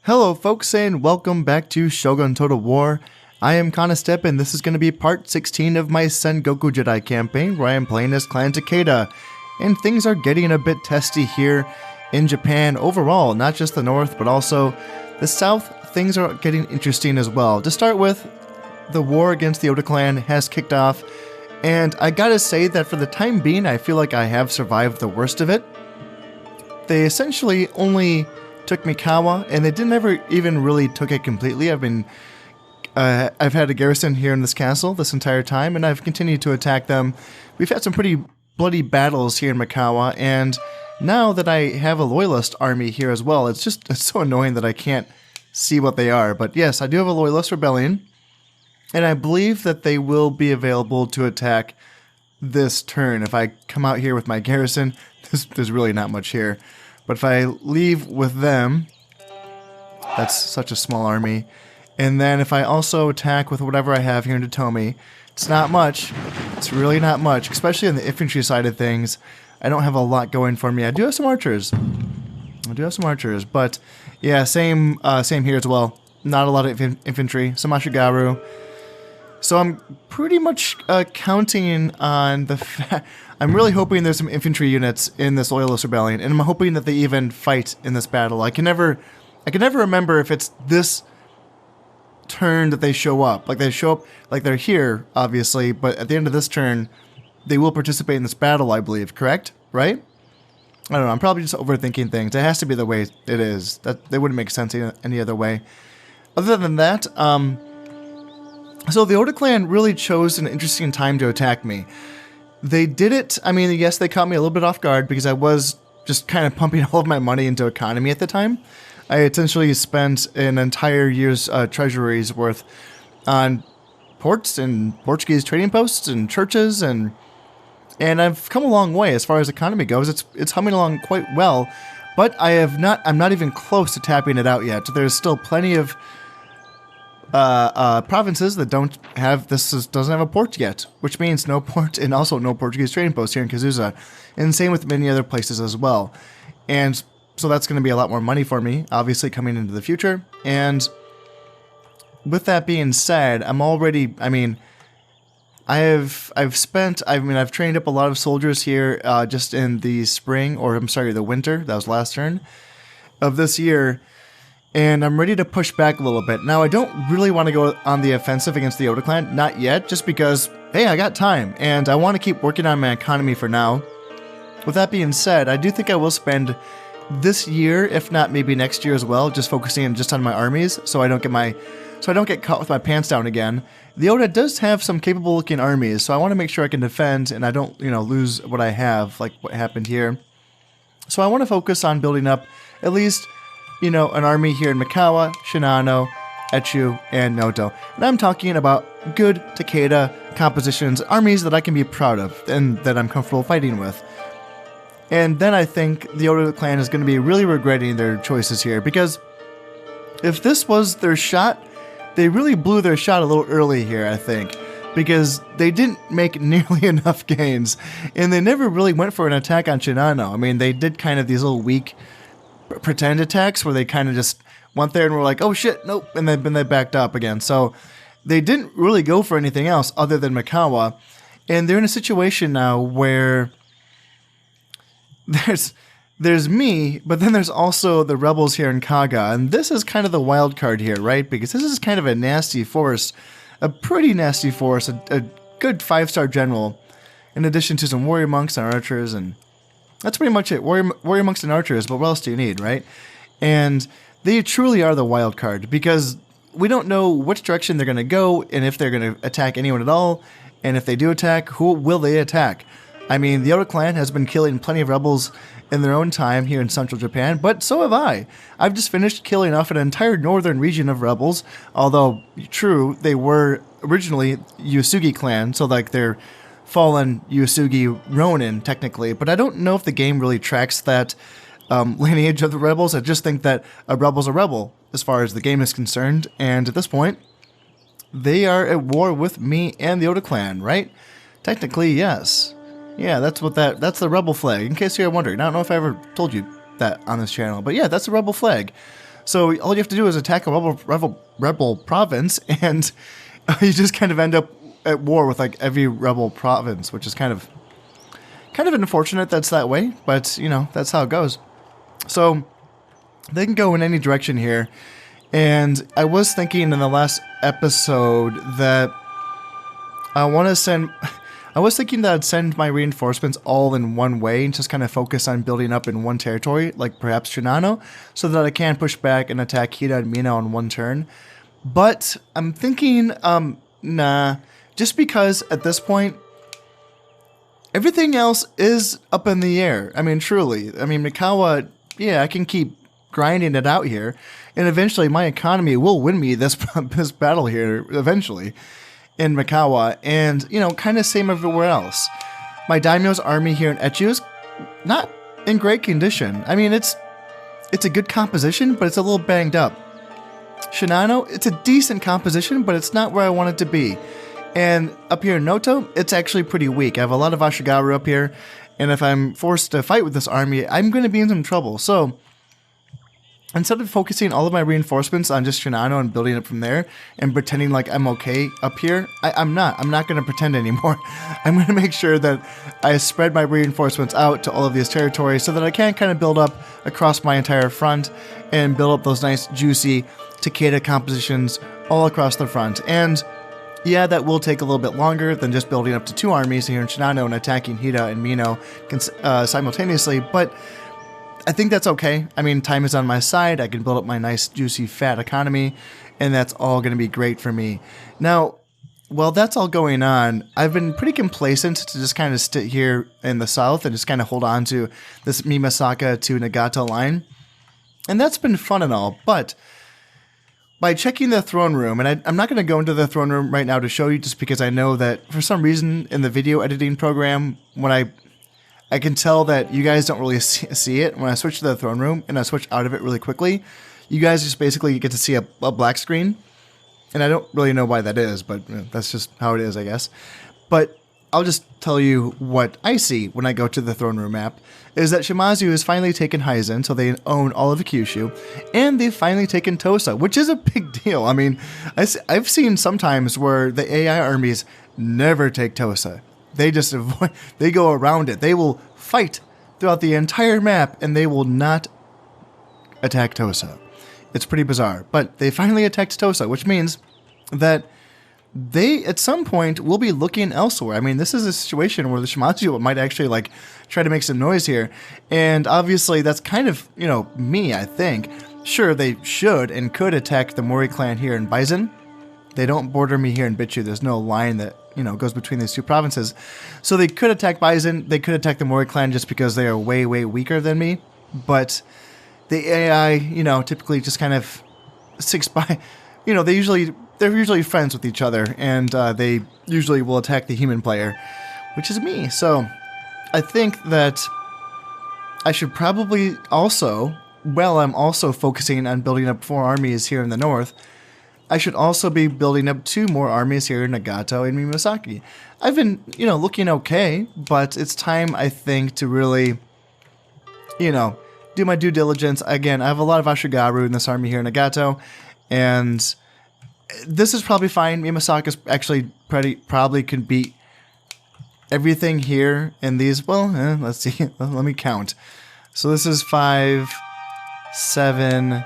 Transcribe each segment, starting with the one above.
Hello folks and welcome back to Shogun Total War. I am Kanastep and this is going to be part 16 of my Sengoku Jedi campaign where I am playing as Clan Takeda. And things are getting a bit testy here in Japan overall, not just the north but also the south. Things are getting interesting as well. To start with, the war against the Oda clan has kicked off, and I gotta say that for the time being I feel like I have survived the worst of it. They essentially only took Mikawa, and they didn't ever even really took it completely. I've had a garrison here in this castle this entire time, and I've continued to attack them. We've had some pretty bloody battles here in Mikawa, and now that I have a loyalist army here as well, it's so annoying that I can't see what they are. But yes, I do have a loyalist rebellion, and I believe that they will be available to attack this turn. If I come out here with my garrison, there's really not much here. But if I leave with them, that's such a small army. And then if I also attack with whatever I have here in Totomi, it's not much. It's really not much, especially on the infantry side of things. I don't have a lot going for me. I do have some archers. But yeah, same here as well. Not a lot of infantry. Some Ashigaru. So I'm pretty much counting on the fact... I'm really hoping there's some infantry units in this Loyalist Rebellion, and I'm hoping that they even fight in this battle. I can never remember if it's this turn that they show up. Like, they show up, like they're here, obviously, but at the end of this turn, they will participate in this battle, I believe, correct? Right? I don't know, I'm probably just overthinking things. It has to be the way it is. They wouldn't make sense any other way. Other than that, so the Oda clan really chose an interesting time to attack me. They did it, I mean, yes, they caught me a little bit off guard because I was just kind of pumping all of my money into economy at the time. I essentially spent an entire year's treasuries worth on ports and Portuguese trading posts and churches, and I've come a long way as far as economy goes. It's humming along quite well, but I'm not even close to tapping it out yet. There's still plenty of provinces that doesn't have a port yet, which means no port and also no Portuguese trading post here in Kazusa, and same with many other places as well. And so that's going to be a lot more money for me, obviously, coming into the future. And with that being said, I've trained up a lot of soldiers here just in the spring, or I'm sorry, the winter, that was last turn of this year. And I'm ready to push back a little bit. Now, I don't really want to go on the offensive against the Oda clan, not yet, just because, hey, I got time, and I want to keep working on my economy for now. With that being said, I do think I will spend this year, if not maybe next year as well, just focusing just on my armies, so I don't get caught with my pants down again. The Oda does have some capable-looking armies, so I want to make sure I can defend and I don't, lose what I have, like what happened here. So I want to focus on building up at least, an army here in Mikawa, Shinano, Echu, and Noto. And I'm talking about good Takeda compositions, armies that I can be proud of and that I'm comfortable fighting with. And then I think the Oda clan is going to be really regretting their choices here, because if this was their shot, they really blew their shot a little early here, I think, because they didn't make nearly enough gains, and they never really went for an attack on Shinano. I mean, they did kind of these little weak pretend attacks where they kind of just went there and were like, oh shit, nope, and then they backed up again. So they didn't really go for anything else other than Mikawa, and they're in a situation now where there's me, but then there's also the rebels here in Kaga, and this is kind of the wild card here, right? Because this is kind of a nasty force, a pretty nasty force, a good 5-star general, in addition to some warrior monks and archers, and that's pretty much it. Warrior monks and archers, but what else do you need, right? And they truly are the wild card, because we don't know which direction they're going to go, and if they're going to attack anyone at all, and if they do attack, who will they attack? I mean, the Oda clan has been killing plenty of rebels in their own time here in central Japan, but so have I. I've just finished killing off an entire northern region of rebels, although, true, they were originally Yusugi clan, so like they're fallen Yusugi Ronin, technically, but I don't know if the game really tracks that lineage of the rebels. I just think that a rebel's a rebel, as far as the game is concerned, and at this point, they are at war with me and the Oda clan, right? Technically, yes. Yeah, that's the rebel flag, in case you're wondering. I don't know if I ever told you that on this channel, but yeah, that's the rebel flag. So all you have to do is attack a rebel province, and you just kind of end up at war with like every rebel province, which is kind of unfortunate that's that way, but you know, that's how it goes. So they can go in any direction here. And I was thinking in the last episode that I was thinking that I'd send my reinforcements all in one way and just kind of focus on building up in one territory, like perhaps Shinano, so that I can push back and attack Hida and Mina on one turn. But I'm thinking, nah, just because at this point, everything else is up in the air. I mean, truly. I mean, Mikawa, yeah, I can keep grinding it out here, and eventually my economy will win me this battle here, eventually, in Mikawa, and, you know, kind of same everywhere else. My daimyo's army here in Echu is not in great condition. I mean, it's a good composition, but it's a little banged up. Shinano, it's a decent composition, but it's not where I want it to be. And up here in Noto, it's actually pretty weak. I have a lot of Ashigaru up here, and if I'm forced to fight with this army, I'm going to be in some trouble. So instead of focusing all of my reinforcements on just Shinano and building it from there and pretending like I'm okay up here, I'm not. I'm not going to pretend anymore. I'm going to make sure that I spread my reinforcements out to all of these territories so that I can kind of build up across my entire front and build up those nice, juicy Takeda compositions all across the front. And yeah, that will take a little bit longer than just building up to 2 armies here in Shinano and attacking Hida and Mino simultaneously, but I think that's okay. I mean, time is on my side. I can build up my nice, juicy, fat economy, and that's all going to be great for me. Now, while that's all going on, I've been pretty complacent to just kind of sit here in the south and just kind of hold on to this Mimasaka to Nagata line, and that's been fun and all, but by checking the throne room, and I'm not going to go into the throne room right now to show you just because I know that for some reason in the video editing program, when I can tell that you guys don't really see it. When I switch to the throne room and I switch out of it really quickly, you guys just basically get to see a black screen. And I don't really know why that is, but that's just how it is, I guess. But I'll just tell you what I see when I go to the throne room map, is that Shimazu has finally taken Hizen, so they own all of Kyushu, and they've finally taken Tosa, which is a big deal. I mean, I've seen sometimes where the AI armies never take Tosa. They just avoid, they go around it. They will fight throughout the entire map, and they will not attack Tosa. It's pretty bizarre, but they finally attacked Tosa, which means that they, at some point, will be looking elsewhere. I mean, this is a situation where the Shimazu might actually, like, try to make some noise here. And obviously, that's kind of, you know, me, I think. Sure, they should and could attack the Mori clan here in Baizen. They don't border me here in Bichu. There's no line that, you know, goes between these two provinces. So they could attack Baizen. They could attack the Mori clan just because they are way, way weaker than me. But the AI, you know, typically just kind of sticks by. You know, they're usually friends with each other, and they usually will attack the human player, which is me. So I think that I should probably also, well, I'm also focusing on building up 4 armies here in the north, I should also be building up 2 more armies here in Nagato and Mimasaki. I've been, you know, looking okay, but it's time, I think, to really, you know, do my due diligence. Again, I have a lot of Ashigaru in this army here in Nagato, and this is probably fine. Mimasaka's actually probably can beat everything here in these. Well, let's see. Let me count. So this is 5, 7,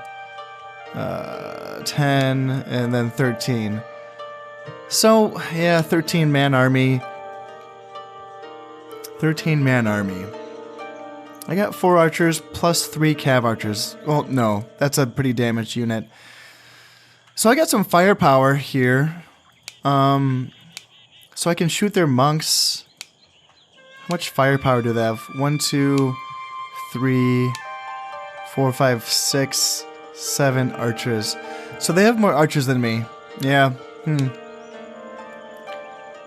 10, and then 13. So, yeah, 13-man army. 13-man army. I got 4 archers plus 3 cav archers. Well, no, that's a pretty damaged unit. So I got some firepower here. So I can shoot their monks. How much firepower do they have? 1, 2, 3, 4, 5, 6, 7 archers. So they have more archers than me. Yeah.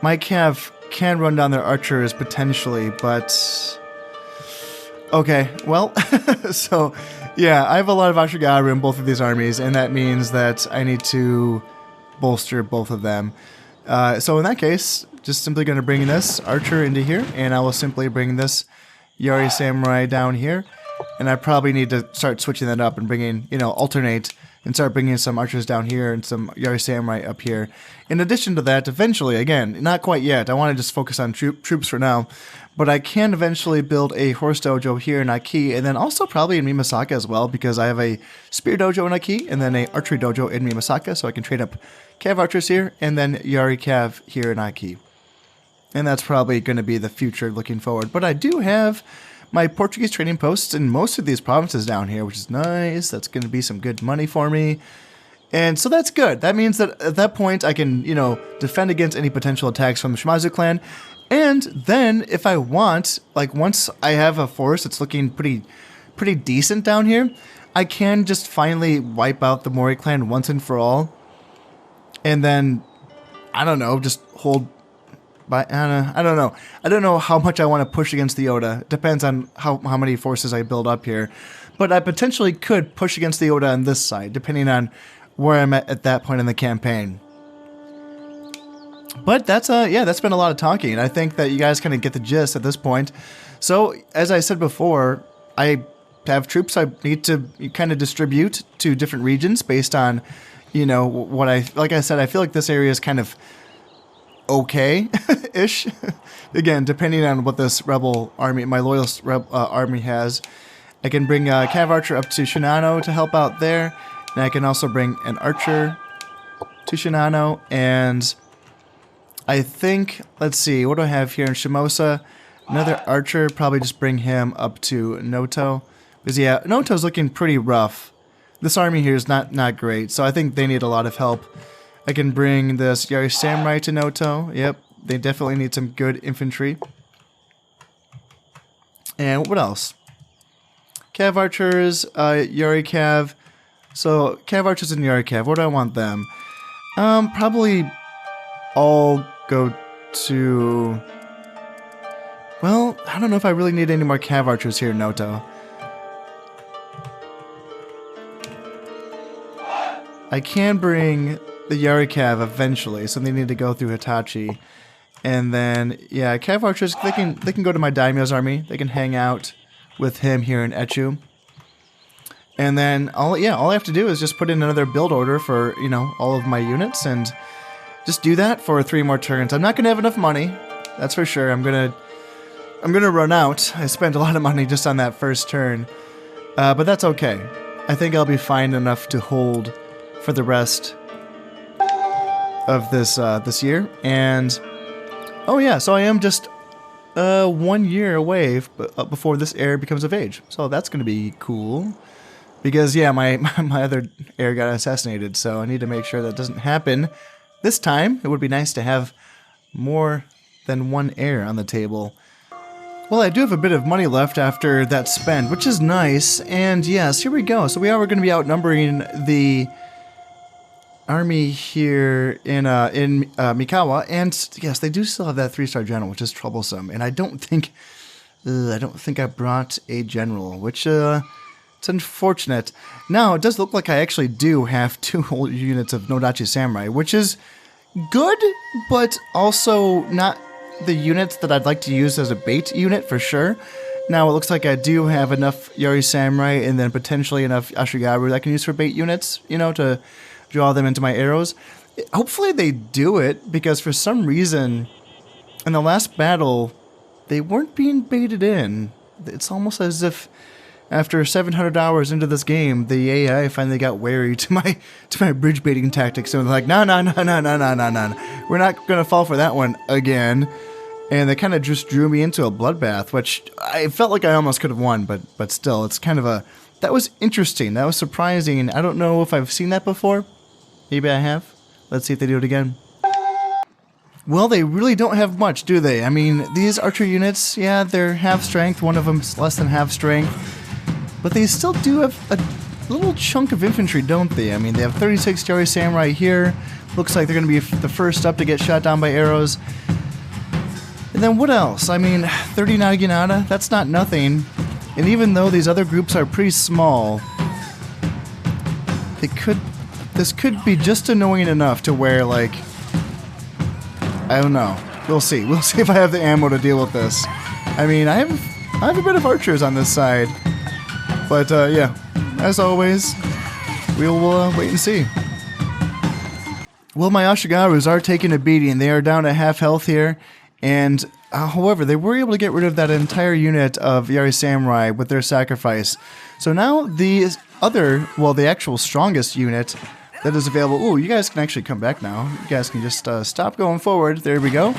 My cav can run down their archers potentially, but okay, well, so yeah, I have a lot of Ashigaru in both of these armies, and that means that I need to bolster both of them. So in that case, just simply going to bring this archer into here, and I will simply bring this Yari Samurai down here. And I probably need to start switching that up and bringing, you know, alternate and start bringing some archers down here and some Yari Samurai up here. In addition to that, eventually, again, not quite yet, I want to just focus on troops for now, but I can eventually build a horse dojo here in Aki, and then also probably in Mimasaka as well, because I have a spear dojo in Aki, and then a archery dojo in Mimasaka, so I can trade up cav archers here, and then Yari cav here in Aki. And that's probably going to be the future looking forward. But I do have my Portuguese trading posts in most of these provinces down here, which is nice. That's going to be some good money for me. And so that's good. That means that at that point I can, you know, defend against any potential attacks from the Shimazu clan. And then if I want, like once I have a force that's looking pretty decent down here, I can just finally wipe out the Mori clan once and for all. And then, I don't know, just hold... I don't know. I don't know how much I want to push against the Oda. It depends on how many forces I build up here. But I potentially could push against the Oda on this side, depending on where I'm at that point in the campaign. But that's that's been a lot of talking. I think that you guys kind of get the gist at this point. So, as I said before, I have troops I need to kind of distribute to different regions based on, you know, what like I said, I feel like this area is kind of okay-ish. Again, depending on what this rebel army, my loyalist army has. I can bring a cav archer up to Shinano to help out there. And I can also bring an archer to Shinano. And I think, let's see, what do I have here in Shimosa? Another archer, probably just bring him up to Noto. Because yeah, Noto's looking pretty rough. This army here is not great, so I think they need a lot of help. I can bring this Yari Samurai to Noto. Yep, they definitely need some good infantry. And what else? Cav archers, Yari Cav. So, Cav archers and Yari Cav, where do I want them? Probably all go to... Well, I don't know if I really need any more Cav archers here in Noto. I can bring the Yari Cav eventually, so they need to go through Hitachi. And then, yeah, Cav archers, they can go to my Daimyo's army. They can hang out with him here in Echu. And then, all I have to do is just put in another build order for, you know, all of my units, and just do that for 3 more turns. I'm not going to have enough money, that's for sure. I'm gonna run out. I spent a lot of money just on that first turn. But that's okay. I think I'll be fine enough to hold for the rest of this year. And oh yeah, so I am just 1 year away before this heir becomes of age. So that's going to be cool. Because yeah, my other heir got assassinated, so I need to make sure that doesn't happen this time. It would be nice to have more than one heir on the table. Well, I do have a bit of money left after that spend, which is nice. And yes, here we go. So we are going to be outnumbering the army here in Mikawa, and yes, they do still have that 3-star general, which is troublesome. And I don't think I brought a general, which it's unfortunate. Now it does look like I actually do have 2 whole units of Nodachi Samurai, which is good, but also not the units that I'd like to use as a bait unit for sure. Now it looks like I do have enough Yari Samurai and then potentially enough Ashigaru that I can use for bait units, you know, to draw them into my arrows. Hopefully they do it, because for some reason in the last battle they weren't being baited in. It's almost as if after 700 hours into this game, the AI finally got wary to my bridge baiting tactics, and they're like, no, we're not gonna fall for that one again. And they kind of just drew me into a bloodbath, which I felt like I almost could have won, but still, it's kind of a... That was interesting. That was surprising. I don't know if I've seen that before. Maybe I have. Let's see if they do it again. Well, they really don't have much, do they? I mean, these archer units, yeah, they're half strength. One of them's less than half strength. But they still do have a little chunk of infantry, don't they? I mean, they have 36 Yari Samurai here. Looks like they're going to be the first up to get shot down by arrows. And then what else? I mean, 30 Naginata, that's not nothing. And even though these other groups are pretty small, this could be just annoying enough to where, like, I don't know. We'll see. We'll see if I have the ammo to deal with this. I mean, I have a bit of archers on this side. But yeah, as always, we will wait and see. Well, my Ashigarus are taking a beating. They are down at half health here, and however, they were able to get rid of that entire unit of Yari Samurai with their sacrifice. So now the other, well, the actual strongest unit that is available. Ooh, you guys can actually come back now. You guys can just stop going forward. There we go.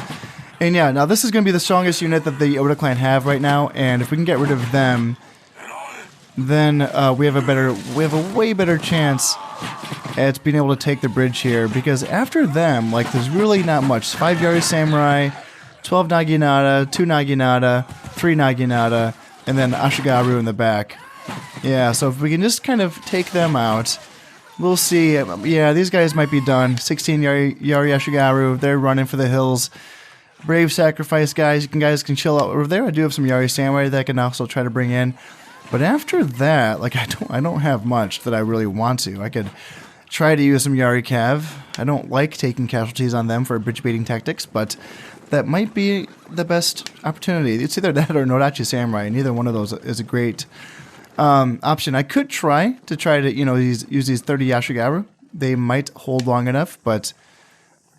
And yeah, now this is going to be the strongest unit that the Oda clan have right now, and if we can get rid of them, then we have a way better chance at being able to take the bridge here, because after them, like, there's really not much. 5 Yari Samurai, 12 Naginata, 2 Naginata, 3 Naginata, and then Ashigaru in the back. Yeah, so if we can just kind of take them out, we'll see. Yeah, these guys might be done. 16 Yari Ashigaru, they're running for the hills. Brave sacrifice, guys. You guys can chill out over there. I do have some Yari Samurai that I can also try to bring in. But after that, like, I don't have much that I really want to. I could try to use some Yari Cav. I don't like taking casualties on them for bridge baiting tactics, but that might be the best opportunity. It's either that or Nodachi Samurai. Neither one of those is a great option. I could try to you know, use these 30 Ashigaru. They might hold long enough, but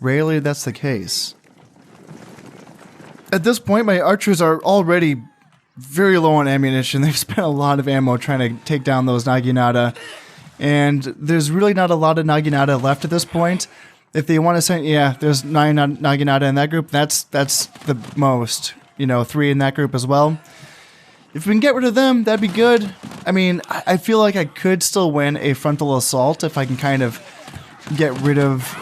rarely that's the case. At this point, my archers are already very low on ammunition. They've spent a lot of ammo trying to take down those Naginata, and there's really not a lot of Naginata left at this point. If they want to send, yeah, there's 9 Naginata in that group. That's the most. You know, 3 in that group as well. If we can get rid of them, that'd be good. I mean, I feel like I could still win a frontal assault if I can kind of get rid of,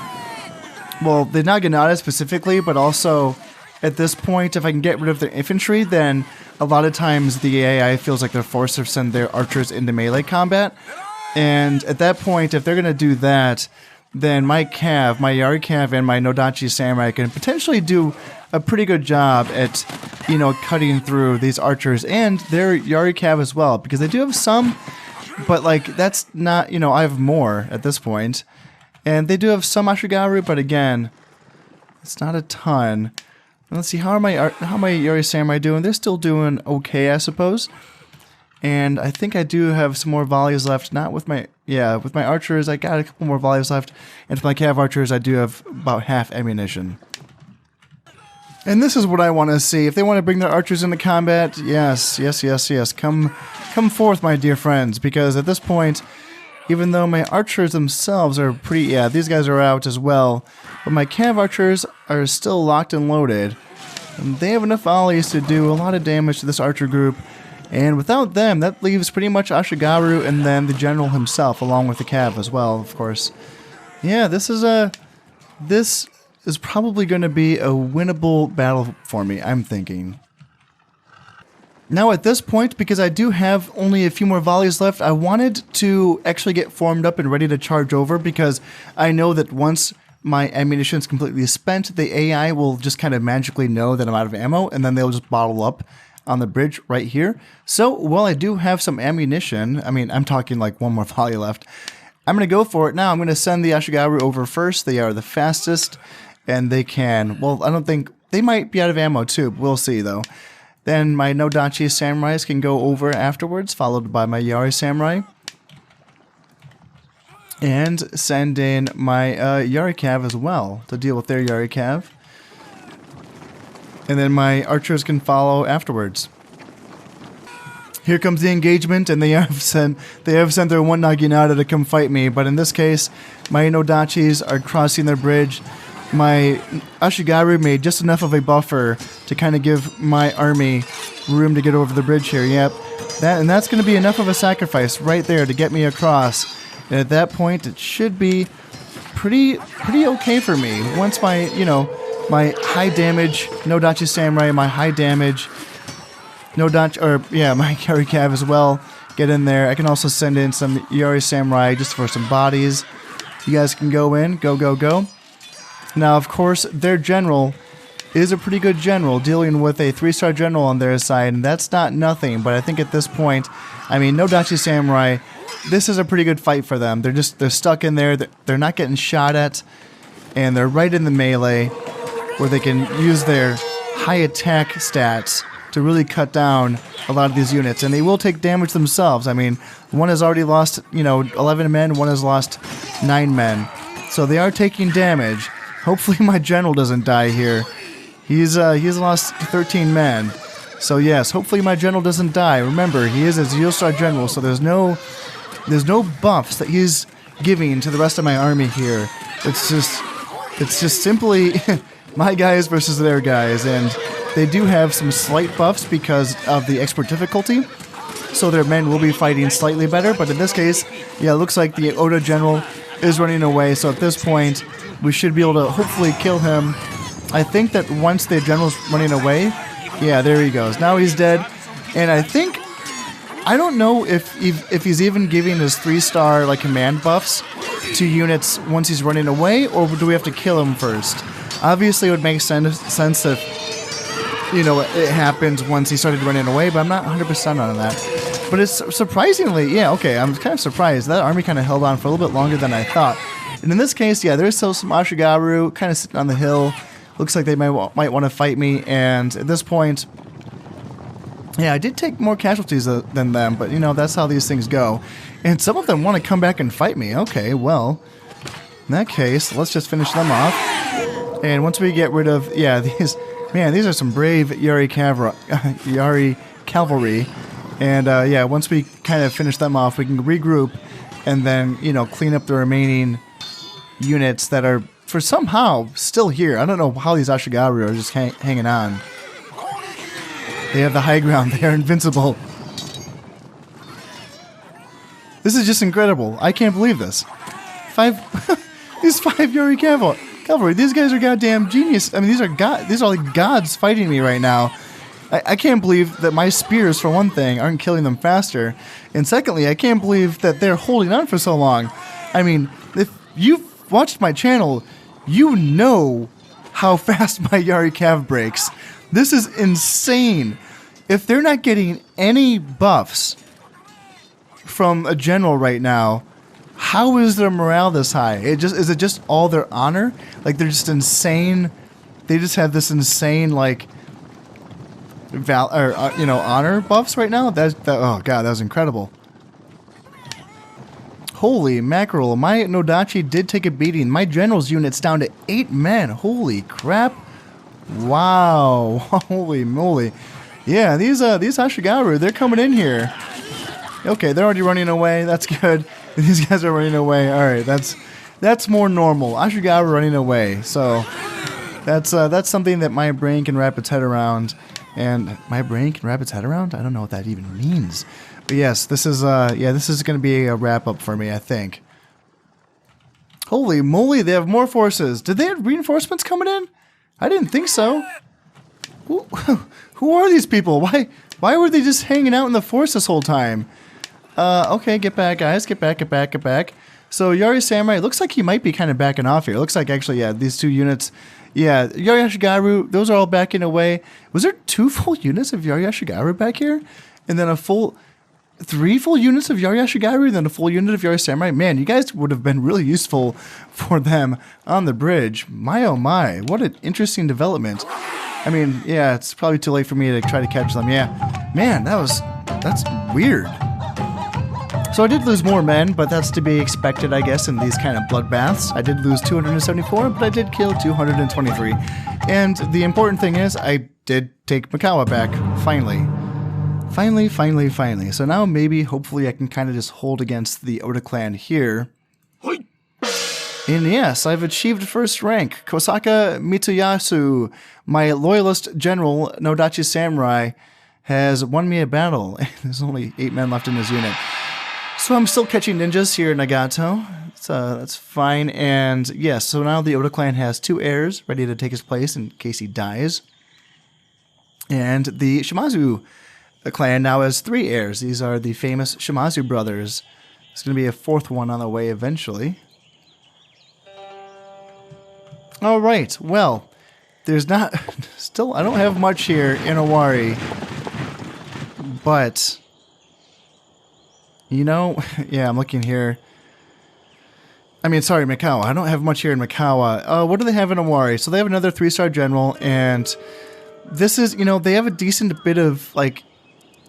well, the Naginata specifically, but also at this point, if I can get rid of their infantry, then a lot of times the AI feels like they're forced to send their archers into melee combat. And at that point, if they're going to do that, then my Cav, my Yari Cav and my Nodachi Samurai can potentially do a pretty good job at, you know, cutting through these archers and their Yari Cav as well. Because they do have some, but, like, that's not, you know, I have more at this point. And they do have some Ashigaru, but again, it's not a ton. Let's see, how are my Yari Samurai doing? They're still doing okay, I suppose. And I think I do have some more volleys left. Not with my, yeah, with my archers, I got a couple more volleys left. And for my Cav archers, I do have about half ammunition. And this is what I want to see. If they want to bring their archers into combat, yes. Come forth, my dear friends. Because at this point, even though my archers themselves are pretty, yeah, these guys are out as well. But my Cav archers are still locked and loaded. And they have enough volleys to do a lot of damage to this archer group. And without them, that leaves pretty much Ashigaru and then the general himself, along with the Cav as well, of course. Yeah, this is probably going to be a winnable battle for me, I'm thinking. Now at this point, because I do have only a few more volleys left, I wanted to actually get formed up and ready to charge over, because I know that once my ammunition is completely spent, the AI will just kind of magically know that I'm out of ammo, and then they'll just bottle up on the bridge right here. So while I do have some ammunition, I mean, I'm talking like one more volley left, I'm going to go for it now. I'm going to send the Ashigaru over first. They are the fastest, and they can, well, I don't think, they might be out of ammo too, we'll see though. Then my Nodachi Samurais can go over afterwards, followed by my Yari Samurai. And send in my Yari Cav as well to deal with their Yari Cav. And then my archers can follow afterwards. Here comes the engagement, and they have sent their one Naginata to come fight me. But in this case, my Nodachis are crossing their bridge. My Ashigaru made just enough of a buffer to kind of give my army room to get over the bridge here. Yep, that's going to be enough of a sacrifice right there to get me across. And at that point, it should be pretty okay for me. Once my, you know, my high damage Nodachi Samurai, my high damage Nodachi, or yeah, my Yari Cav as well, get in there. I can also send in some Yari Samurai just for some bodies. You guys can go in, go. Now, of course, their general is a pretty good general, dealing with a 3-star general on their side, and that's not nothing. But I think at this point, I mean, Nodachi Samurai, this is a pretty good fight for them. They're stuck in there. They're not getting shot at, and they're right in the melee, where they can use their high attack stats to really cut down a lot of these units. And they will take damage themselves. I mean, one has already lost, 11 men, one has lost 9 men. So they are taking damage. Hopefully my general doesn't die here. He's lost 13 men. So yes, hopefully my general doesn't die. Remember, he is a 0-star general, so there's no buffs that he's giving to the rest of my army here. It's just simply my guys versus their guys, and they do have some slight buffs because of the expert difficulty. So their men will be fighting slightly better, but in this case, yeah, it looks like the Oda general is running away. So at this point, we should be able to hopefully kill him. I think that once the general's running away, yeah, there he goes. Now he's dead, and I don't know if he's even giving his 3-star like command buffs to units once he's running away, or do we have to kill him first? Obviously, it would make sense if it happens once he started running away, but I'm not 100% on that. But it's surprisingly, yeah, okay, I'm kind of surprised. That army kind of held on for a little bit longer than I thought. And in this case, yeah, there's still some Ashigaru kind of sitting on the hill. Looks like they might want to fight me, and at this point, yeah, I did take more casualties than them, but that's how these things go. And some of them want to come back and fight me. Okay, well, in that case, let's just finish them off. And once we get rid of, yeah, these are some brave Yari cavalry. And yeah, once we kind of finish them off, we can regroup and then, clean up the remaining units that are for somehow still here. I don't know how these Ashigaru are just hanging on. They have the high ground. They are invincible. This is just incredible. I can't believe this. These 5 Yuri cavalry. These guys are goddamn genius. I mean, these are like gods fighting me right now. I can't believe that my spears, for one thing, aren't killing them faster. And secondly, I can't believe that they're holding on for so long. I mean, if you've watched my channel, you know how fast my Yari Cav breaks. This is insane. If they're not getting any buffs from a general right now, how is their morale this high? Is it just all their honor? Like, they're just insane. They just have this insane like honor buffs right now. Oh god, that was incredible. Holy mackerel, my Nodachi did take a beating. My general's unit's down to 8 men. Holy crap. Wow. Holy moly. Yeah, these Ashigaru, they're coming in here. Okay, they're already running away. That's good. These guys are running away. Alright, that's more normal. Ashigaru running away. So that's something that my brain can wrap its head around. And my brain can wrap its head around? I don't know what that even means. But yes, this is going to be a wrap-up for me, I think. Holy moly, they have more forces. Did they have reinforcements coming in? I didn't think so. Who are these people? Why were they just hanging out in the forest this whole time? Okay, get back, guys. Get back. So Yari Samurai, it looks like he might be kind of backing off here. It looks like, actually, yeah, these 2 units... Yeah, Yari Ashigaru, those are all backing away. Was there 2 full units of Yari Ashigaru back here? And then 3 full units of Yari Ashigaru, and then a full unit of Yari Samurai? Man, you guys would have been really useful for them on the bridge. My oh my, what an interesting development. I mean, yeah, it's probably too late for me to try to catch them. Yeah, man, that's weird. So I did lose more men, but that's to be expected, I guess, in these kind of bloodbaths. I did lose 274, but I did kill 223. And the important thing is, I did take Mikawa back, finally. Finally. So now maybe, hopefully, I can kind of just hold against the Oda clan here. And yes, I've achieved first rank. Kosaka Mitsuyasu, my loyalist general, Nodachi Samurai, has won me a battle. There's only 8 men left in his unit. So I'm still catching ninjas here in Nagato. So that's fine. And yes, so now the Oda clan has 2 heirs ready to take his place in case he dies. And the Shimazu clan now has 3 heirs. These are the famous Shimazu brothers. There's going to be a 4th one on the way eventually. Alright, well, there's not... Still, I don't have much here in Owari. But... yeah, I'm looking here. I mean, sorry, Mikawa. I don't have much here in Mikawa. What do they have in Owari? So they have another 3-star general, and this is, they have a decent bit of, like,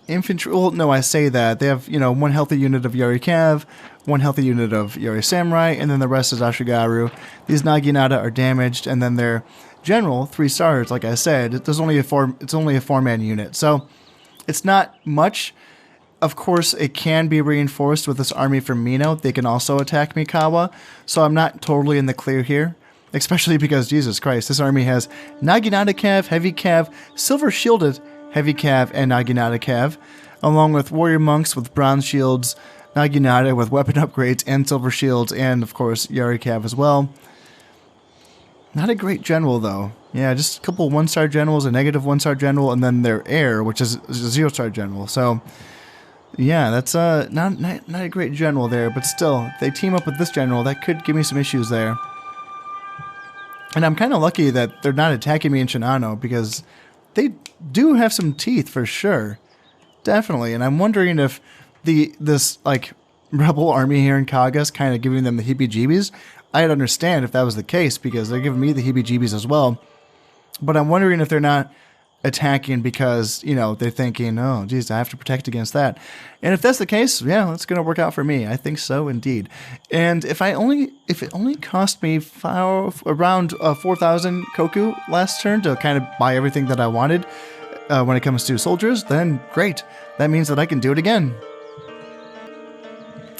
infantry. Well, no, I say that. They have, one healthy unit of Yari Cav, one healthy unit of Yari Samurai, and then the rest is Ashigaru. These Naginata are damaged, and then their general, 3 stars, like I said, it's only a 4-man unit. So it's not much. Of course, it can be reinforced with this army from Mino. They can also attack Mikawa, so I'm not totally in the clear here. Especially because, Jesus Christ, this army has Naginata Cav, Heavy Cav, Silver Shielded Heavy Cav, and Naginata Cav, along with Warrior Monks with Bronze Shields, Naginata with weapon upgrades and Silver Shields, and, of course, Yari Cav as well. Not a great general, though. Yeah, just a couple 1-star generals, a negative 1-star general, and then their heir, which is a 0-star general. So, yeah, that's not a great general there, but still, if they team up with this general, that could give me some issues there. And I'm kind of lucky that they're not attacking me in Shinano, because they do have some teeth for sure. Definitely. And I'm wondering if this rebel army here in Kaga's kind of giving them the heebie-jeebies. I'd understand if that was the case, because they're giving me the heebie-jeebies as well. But I'm wondering if they're not attacking because, they're thinking, oh, geez, I have to protect against that. And if that's the case, yeah, that's going to work out for me. I think so, indeed. And if it only cost me around 4,000 koku last turn to kind of buy everything that I wanted when it comes to soldiers, then great. That means that I can do it again.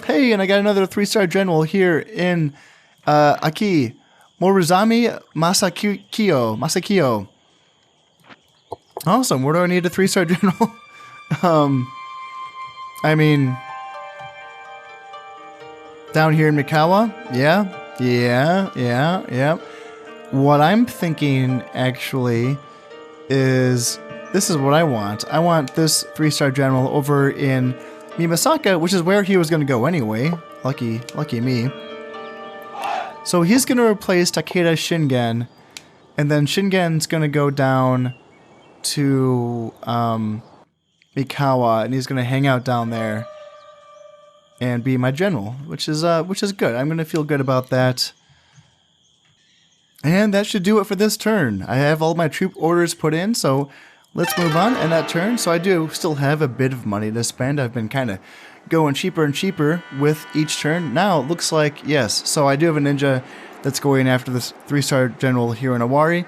Hey, and I got another 3-star general here in Aki. Moruzami Masakio. Awesome. Where do I need a 3-star general? I mean, down here in Mikawa? Yeah. What I'm thinking, actually, is this is what I want. I want this 3-star general over in Mimasaka, which is where he was going to go anyway. Lucky me. So he's going to replace Takeda Shingen, and then Shingen's going to go down to Mikawa, and he's going to hang out down there and be my general, which is good. I'm going to feel good about that. And that should do it for this turn. I have all my troop orders put in, so let's move on in that turn. So I do still have a bit of money to spend. I've been kind of going cheaper and cheaper with each turn. Now it looks like, yes, so I do have a ninja that's going after this 3-star general here in Awari.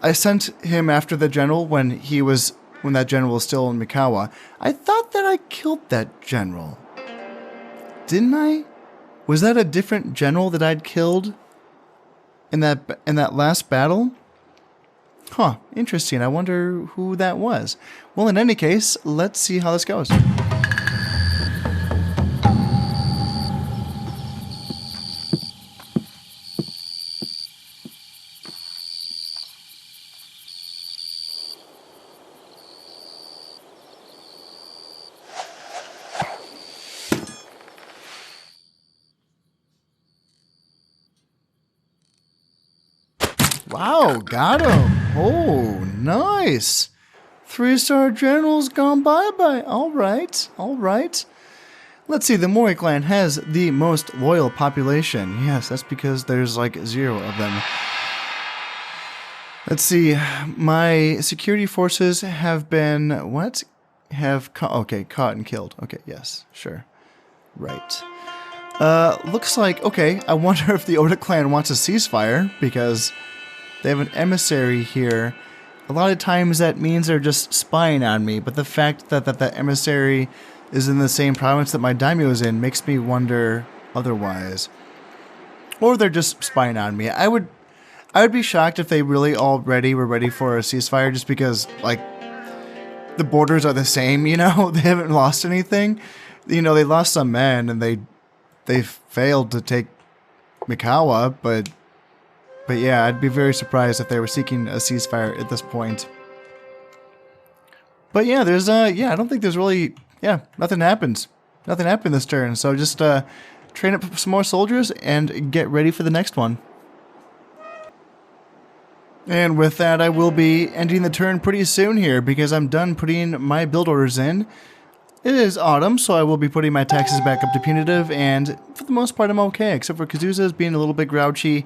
I sent him after the general when that general was still in Mikawa. I thought that I killed that general. Didn't I? Was that a different general that I'd killed in that last battle? Huh, interesting. I wonder who that was. Well, in any case, let's see how this goes. Wow, got him. Oh, nice. 3-star general's gone bye-bye. All right. Let's see, the Mori clan has the most loyal population. Yes, that's because there's like 0 of them. Let's see, my security forces have been, caught and killed. Okay, yes, sure. Right. Looks like, okay, I wonder if the Oda clan wants a ceasefire, because they have an emissary here. A lot of times that means they're just spying on me, but the fact that that emissary is in the same province that my daimyo is in makes me wonder otherwise. Or they're just spying on me. I would be shocked if they really already were ready for a ceasefire, just because, like, the borders are the same, they haven't lost anything. They lost some men, and they failed to take Mikawa, but yeah, I'd be very surprised if they were seeking a ceasefire at this point. But yeah, I don't think there's really, nothing happens. Nothing happened this turn, so just train up some more soldiers and get ready for the next one. And with that, I will be ending the turn pretty soon here, because I'm done putting my build orders in. It is autumn, so I will be putting my taxes back up to punitive, and for the most part I'm okay, except for Kazusa's being a little bit grouchy.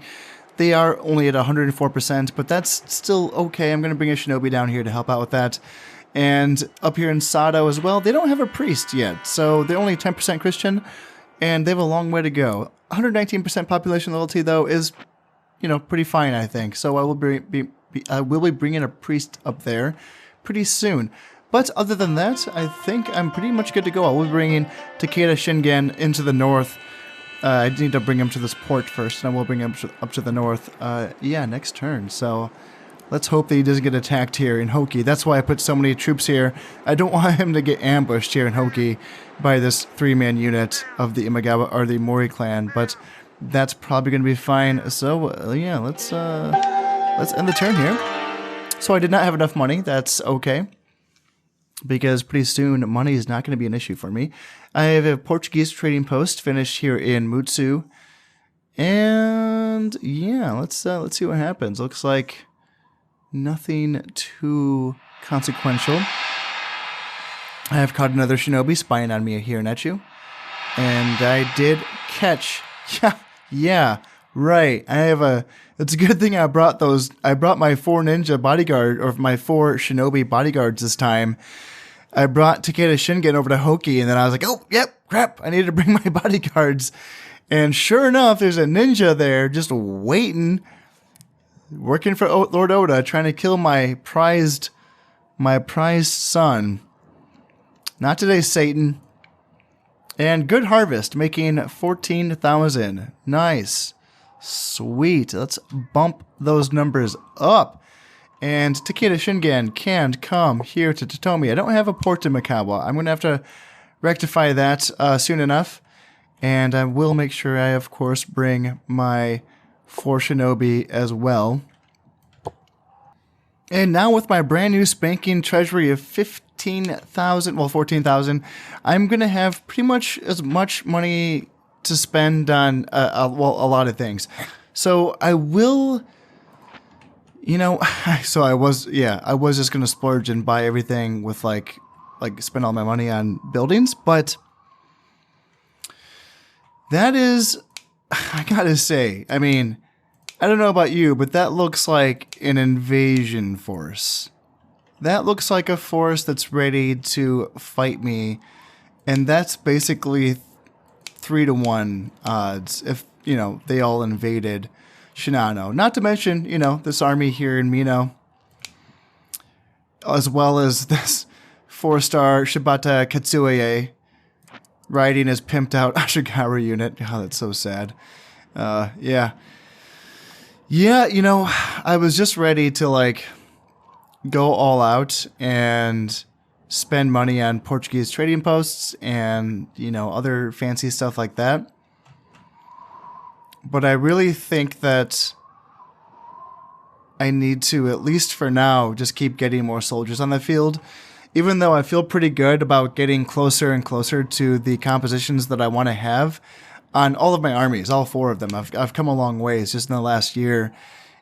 They are only at 104%, but that's still okay. I'm going to bring a shinobi down here to help out with that. And up here in Sado as well, they don't have a priest yet, so they're only 10% Christian, and they have a long way to go. 119% population loyalty, though, is, you know, pretty fine, I think. So I will be bringing a priest up there pretty soon. But other than that, I think I'm pretty much good to go. I will be bringing Takeda Shingen into the north. I need to bring him to this port first, and I will bring him up to the north. Yeah, next turn. So let's hope that he doesn't get attacked here in Hoki. That's why I put so many troops here. I don't want him to get ambushed here in Hoki by this 3-man unit of the Imagawa or the Mori clan, but that's probably going to be fine. So yeah, let's end the turn here. So I did not have enough money. That's okay, because pretty soon money is not going to be an issue for me. I have a Portuguese trading post finished here in Mutsu, and yeah, let's see what happens. Looks like nothing too consequential. I have caught another shinobi spying on me here in Echu, and I did catch. Yeah, right. It's a good thing I brought my 4 ninja bodyguard, or my 4 shinobi bodyguards this time. I brought Takeda Shingen over to Hoki, and then I was like, oh, yep, crap, I need to bring my bodyguards. And sure enough, there's a ninja there just waiting, working for Lord Oda, trying to kill my prized son. Not today, Satan. And good harvest, making 14,000. Nice. Sweet. Let's bump those numbers up. And Takeda Shingen can come here to Totomi. I don't have a port in Mikawa. I'm going to have to rectify that soon enough. And I will make sure I, of course, bring my 4 shinobi as well. And now with my brand new spanking treasury of 15,000, well, 14,000, I'm going to have pretty much as much money to spend on, a lot of things. So I will, you know, I was just going to splurge and buy everything with like spend all my money on buildings. But that is, I gotta say, I mean, I don't know about you, but that looks like an invasion force. That looks like a force that's ready to fight me, and that's basically 3-to-1 odds if, you know, they all invaded Shinano. Not to mention, you know, this army here in Mino, as well as this 4-star Shibata Katsuie riding his pimped out Ashigaru unit. Oh, that's so sad. Yeah, you know, I was just ready to, like, go all out and spend money on Portuguese trading posts and, you know, other fancy stuff like that. But I really think that I need to, at least for now, just keep getting more soldiers on the field. Even though I feel pretty good about getting closer and closer to the compositions that I want to have on all of my armies, all 4 of them. I've come a long ways just in the last year.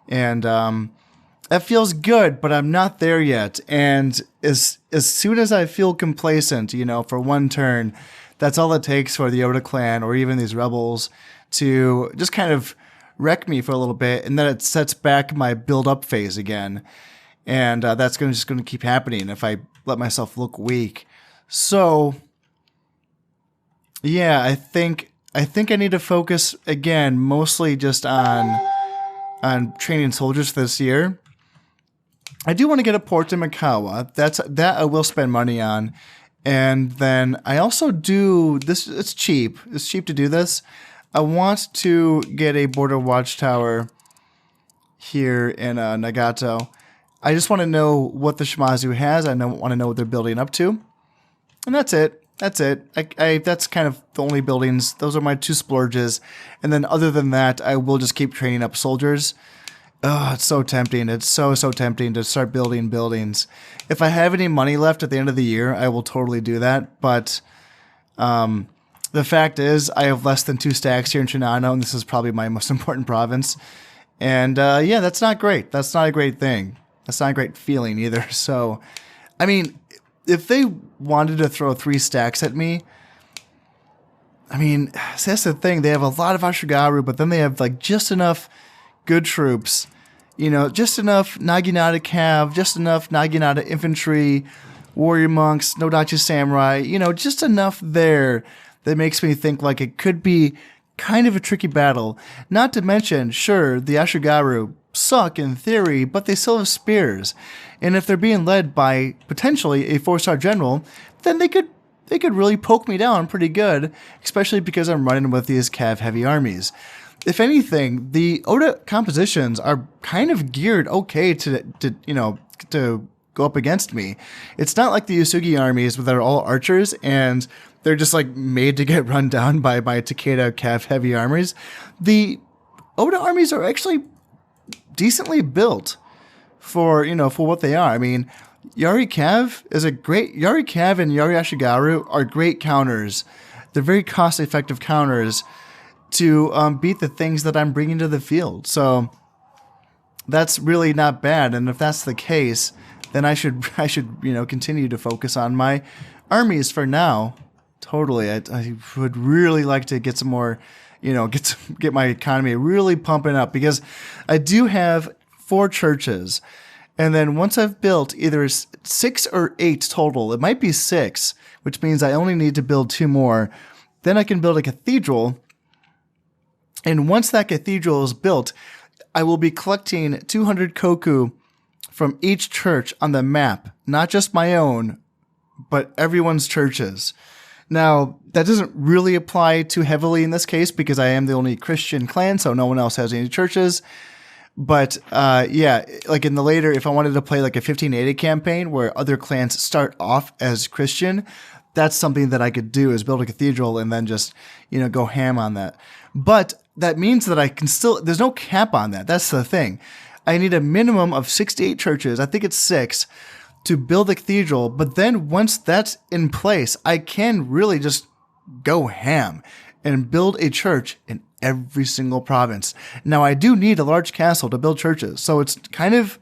And that feels good, but I'm not there yet. And as soon as I feel complacent, you know, for one turn, that's all it takes for the Oda clan or even these rebels to just kind of wreck me for a little bit. And then it sets back my build-up phase again. And that's just going to keep happening if I let myself look weak. So, yeah, I think I need to focus again, mostly just on training soldiers this year. I do want to get a port in Mikawa. That I will spend money on. And then I also do this. It's cheap. It's cheap to do this. I want to get a border watchtower here in Nagato. I just want to know what the Shimazu has. I want to know what they're building up to. And that's it. That's kind of the only buildings. Those are my 2 splurges. And then other than that, I will just keep training up soldiers. Oh, it's so tempting. It's so tempting to start building buildings. If I have any money left at the end of the year, I will totally do that. But the fact is, I have less than 2 stacks here in Shinano, and this is probably my most important province. And yeah, that's not great. That's not a great thing. That's not a great feeling either. So, I mean, if they wanted to throw 3 stacks at me, I mean, that's the thing. They have a lot of Ashigaru, but then they have like just enough good troops. Just enough Naginata Cav, just enough Naginata Infantry, Warrior Monks, Nodachi Samurai, just enough there that makes me think like it could be kind of a tricky battle. Not to mention, sure, the Ashigaru suck in theory, but they still have spears. And if they're being led by potentially a 4-star general, then they could really poke me down pretty good, especially because I'm running with these Cav heavy armies. If anything, the Oda compositions are kind of geared okay to go up against me. It's not like the Usugi armies where they're all archers and they're just like made to get run down by Takeda Cav heavy armies. The Oda armies are actually decently built for what they are. I mean, Yari Cav and Yari Ashigaru are great counters. They're very cost-effective counters to beat the things that I'm bringing to the field. So that's really not bad. And if that's the case, then I should continue to focus on my armies for now. Totally, I would really like to get some more, get my economy really pumping up, because I do have 4 churches. And then once I've built either 6 or 8 total, it might be 6, which means I only need to build 2 more. Then I can build a cathedral. And once that cathedral is built, I will be collecting 200 koku from each church on the map, not just my own, but everyone's churches. Now, that doesn't really apply too heavily in this case because I am the only Christian clan, so no one else has any churches. But yeah, like in the later, if I wanted to play like a 1580 campaign where other clans start off as Christian, that's something that I could do, is build a cathedral and then just, go ham on that. But that means that I can still, there's no cap on that. That's the thing. I need a minimum of 68 churches. I think it's 6 to build a cathedral. But then once that's in place, I can really just go ham and build a church in every single province. Now, I do need a large castle to build churches. So it's kind of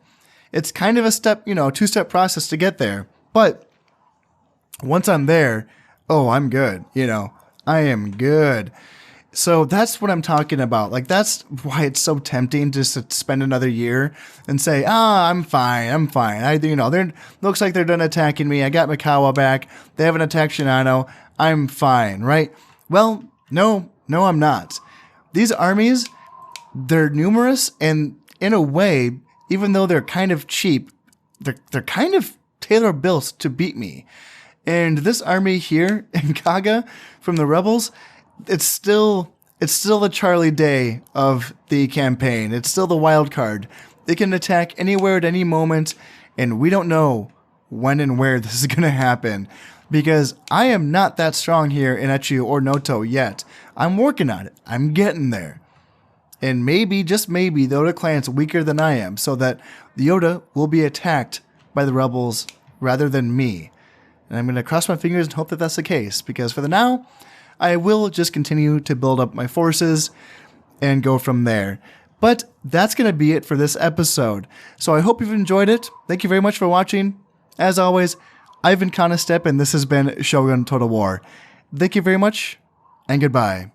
a step, 2-step process to get there. But once I'm there, I'm good. I am good. So that's what I'm talking about. Like, that's why it's so tempting just to spend another year and say, I'm fine. Looks like they're done attacking me. I got Mikawa back. They haven't attacked Shinano. I'm fine, right? Well, no, I'm not. These armies, they're numerous, and in a way, even though they're kind of cheap, they're kind of tailor-built to beat me. And this army here in Kaga from the rebels, it's still the Charlie Day of the campaign. It's still the wild card. They can attack anywhere at any moment, and we don't know when and where this is going to happen, because I am not that strong here in Echiu or Noto yet. I'm working on it. I'm getting there. And maybe, just maybe, the Oda clan's weaker than I am, so that the Oda will be attacked by the rebels rather than me. And I'm going to cross my fingers and hope that that's the case, because for the now, I will just continue to build up my forces and go from there. But that's going to be it for this episode. So I hope you've enjoyed it. Thank you very much for watching. As always, I've been Kanastep, and this has been Shogun Total War. Thank you very much, and goodbye.